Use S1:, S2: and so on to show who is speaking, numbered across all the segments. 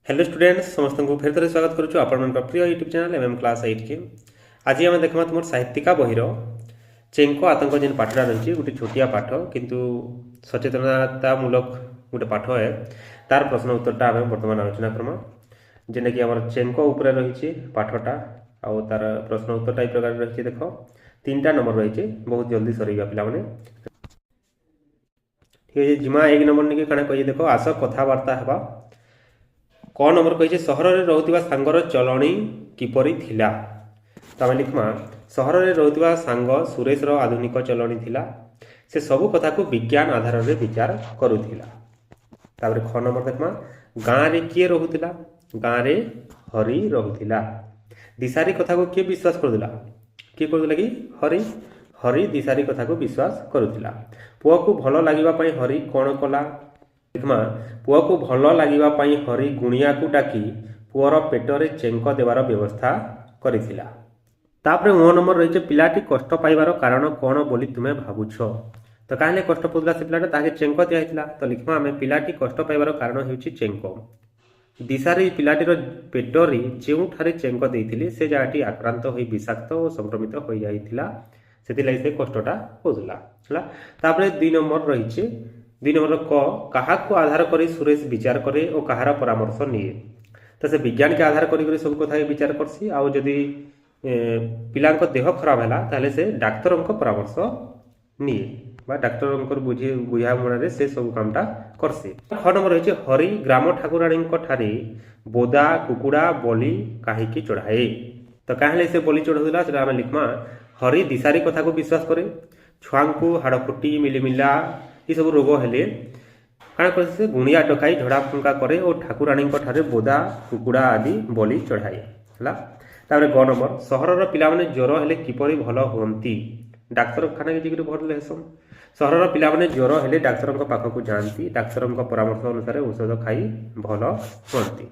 S1: Hello students समस्त को फेर थे स्वागत करुछु आपण प्रिय यूट्यूब चैनल एमएम क्लास 8 के। आज आम देखा तुम साहित्यिका बहिर चेंको आतंक जेन पाठटा रही गोटे छोटिया पाठ किंतु सचेतनतामूलक गोटे पाठ है तार प्रश्न उत्तरटा आम बर्तमान आलोचना करमा जेनटा कि आम चेंको उपरे रही पाठटा आउ तार प्रश्न उत्तरटा ये प्रकार रही देख 3टा नंबर रही बहुत जल्दी सरीगा पिला ठीक है। जिमा 1 नंबर निके काना कहि देख आस कथबार्ता हेबा क नंबर कही सहर में रोकवा सांगर चलणी किपरि थिला तो आम लिखमा सहर में रोकवा सांग सुरेश आधुनिक चलणी थिला से सबु कथा को विज्ञान आधार में विचार करुथिला। तापर ख नंबर देखमा गाँव रे किए रोहुथिला गाँव रे हरि रोहुथिला दिशारी कथा को किए विश्वास करुथिला किए करुथिला कि हरि हरि दिशारी कथा को विश्वास करुथिला। पुआ को भल लागिबा पई हरि कोन कला पुआ को भल लगे हरि गुणिया को डाकी पुअर पेटरे चेंक देवार व्यवस्था करिथिला। तापरे 9 नंबर रही पिलाटी कष्ट पाइबार कारण कौन बोली तुम्हें भावुछ तो कहले कष्ट पाउला से पिलाटा ताके चेंक दिया तो लिखमा आम पिलाटी कष्ट पाइबार कारण हेउछि चेंक दिशारी पिलाटीर पेटरी जेउठारे चेंक देइथिले से जगहटी आक्रांत होई विषाक्त और संक्रमित हो जाइथिला सेति से कष्टटा होउला हला। तापरे 2 नंबर रही 2 नंबर क कहा को आधार करी सुरेश विचार करे और कहार परामर्श निए तो से विज्ञान के आधार करी सब कथा विचार करसी आउ जदि पिला देह खराब है ताले से डाक्तर परामर्श निए बा डाक्तर बुझा मुणारे से सब कामटा करसी। 6 नंबर रही हरि ग्राम ठाकुराणी ठारे बोदा कुकुड़ा बलि कहीं चढ़ाए तो कहले से बलि चढ़ाऊला से आम लिखमा हरि दिशारी कथा को विश्वास करे छुआ को हाड़फुटी मिलिमिला ये सब रोग हेले काण कर से गुणिया डकाई झड़ा फुंका करे और ठाकुराणी ठारे बोदा कुकुड़ा आदि बलि चढ़ाए है। तापर ग नंबर सहरर पिला माने ज्वर हेले किपरि भल होंती डाक्तरखाना के जिगरे भल लेसन सहरर पिला माने ज्वर हेले डाक्तर पाखक जाती डाक्तर परामर्श अनुसार औषध खाई भल होंती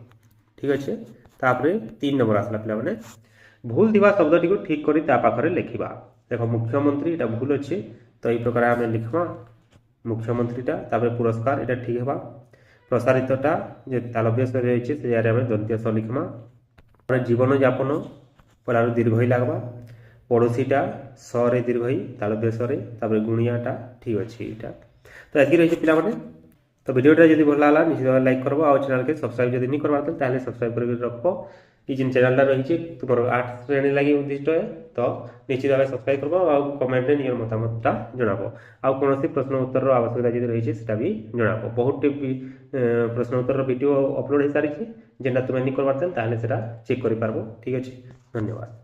S1: ठीक अच्छे। तापर 3 नंबर आसला पिला माने भूल दिवा शब्दटी को ठीक करी ता पाखरे लिखिबा देखो मुख्यमंत्री एटा भूल अच्छे तो ये प्रकार आम लिखमा मुख्यमंत्रीटा तापर पुरस्कार एटा ठीक है प्रसारितटा जो तालव्य स्वर रही से आम दंत्य स लिखमा जीवन यापन पलार दीर्घ लगवा पड़ोसीटा सरे दीर्घ तालव्य स्वर तापर गुणियाटा ठीक अच्छे यहाँ तो ये रही पिला माने तो वीडियोटा जब भल लगा निश्चित भाव लाइक करब और चैनल के सब्सक्राइब जब नहीं करवा ताले सब्सक्राइब कर रख ये जिन चैनल रही तुम 8 श्रेणी लगे उद्दिष्ट है तो निश्चित भाव सब्सक्राइब करब और कमेंट नियर मतामतटा जनाब आउ कौन प्रश्न उत्तर आवश्यकता जी रही है भी जनाब बहुत प्रश्न उत्तर वीडियो अपलोड हो सारी जेनटा तुम्हें नहीं करवार चेक कर ठीक अच्छे धन्यवाद।